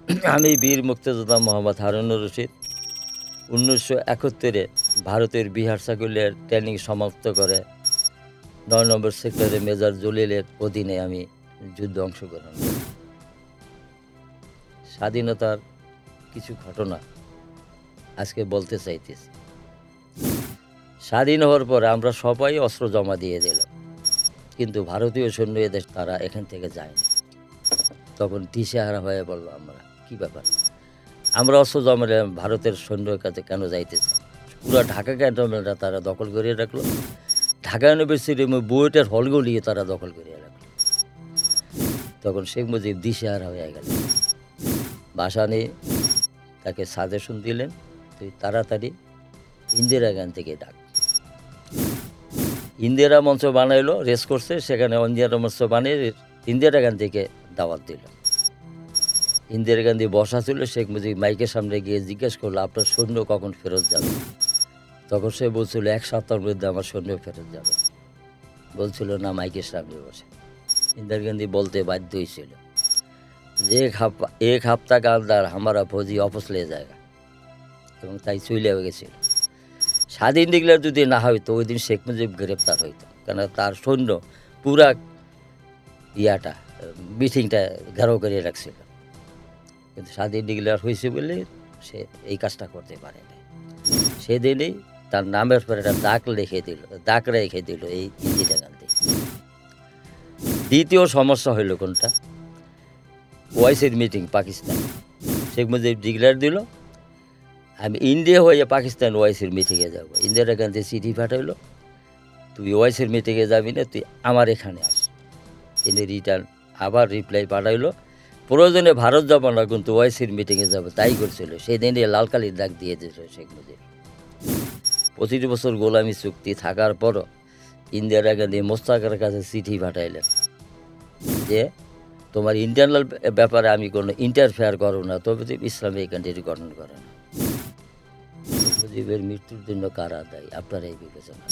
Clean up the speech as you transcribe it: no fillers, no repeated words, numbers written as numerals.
আমি বীর মুক্তিযোদ্ধা মোহাম্মদ হারুনুর রশিদ 1971-এ ভারতের বিহার সার্কুলার ট্রেনিং সমাপ্ত করে ৯ নম্বর সেক্টরে মেজর জলিলের অধীনে আমি যুদ্ধে অংশগ্রহণ করি। স্বাধীনতার কিছু ঘটনা আজকে বলতে চাইতেছি। স্বাধীন হওয়ার পর আমরা সবাই অস্ত্র জমা দিয়ে দিলাম, কিন্তু ভারতীয় সৈন্য এদেশ তারা এখান থেকে যায়নি। তখন দিশেহারা হয়ে বলল, আমরা কি ব্যাপার, আমরা অস্ত্র জমা দিলাম, ভারতের সৈন্যের কাছে কেন যাইতেছে? পুরো ঢাকা ক্যান্টনমেন্টটা তারা দখল করে রাখলো। ঢাকা ইউনিভার্সিটি বুয়েটের হলগুলি তারা দখল করে রাখলো। তখন শেখ মুজিব দিশেহারা হয়ে গেল। বাসা নিয়ে তাকে সাজেশন দিলেন, তুই তাড়াতাড়ি ইন্দিরা গান্ধীকে ডাক। ইন্দিরা মঞ্চ বানাইলো, রেস করছে, সেখানে ইন্দিরা মঞ্চ বানিয়ে ইন্দিরা গান্ধীকে দাওয়াত দিল। ইন্দিরা গান্ধী বসা ছিল, শেখ মুজিব মাইকের সামনে গিয়ে জিজ্ঞেস করলো, আপনার সৈন্য কখন ফেরত যাবে? তখন সে বলছিল 1 সপ্তাহের মধ্যে আমার সৈন্য ফেরত যাবে। বলছিল না, মাইকের সামনে বসে। ইন্দিরা গান্ধী বলতে বাধ্য হয়েছিল যে এক হাফতা का अंदर हमारा फौजी वापस ले जाएगा, এবং তাই চলে গেছিল। স্বাধীন ডিক্লেয়ার যদি না হইতো ওই দিন শেখ মুজিব গ্রেপ্তার হইতো, কেন তার সৈন্য পুরা মিটিংটা ঘেরাও করে রাখছিল। কিন্তু স্বাধীন ডিক্লেয়ার হয়েছে বলে সে এই কাজটা করতে পারে না। সেদিনই তার নামের পর একটা দাগ রেখে দিল এই ইন্দিরা গান্ধী। দ্বিতীয় সমস্যা হইল কোনটা? ওআইসির মিটিং পাকিস্তান। শেখ মুজিব ডিক্লেয়ার দিল, আমি ইন্ডিয়া হয়ে পাকিস্তান ওআইসির মিটিংয়ে যাব। ইন্দিরা গান্ধী চিঠি পাঠাইল, তুই ওআইসির মিটিংয়ে যাবি না, তুই আমার এখানে আস। তিনি রিটার্ন আবার রিপ্লাই পাঠাইল, প্রয়োজনে ভারত যাব না, কিন্তু ওআইসির মিটিংয়ে যাব। তাই করছিল। সেই দিনে লালকালির দাগ দিয়ে দিয়েছিল শেখ মুজিব। 25 বছর গোলামি চুক্তি থাকার পরও ইন্দিরা গান্ধী মোস্তাকের কাছে চিঠি পাঠাইলেন যে তোমার ইন্টারনাল ব্যাপারে আমি কোনো ইন্টারফেয়ার করো না, তবে তুমি ইসলামিক কান্ট্রি গঠন করো না। মুজিবের মৃত্যুর জন্য কারা দায়ী? আপনারাই বিবেচনা।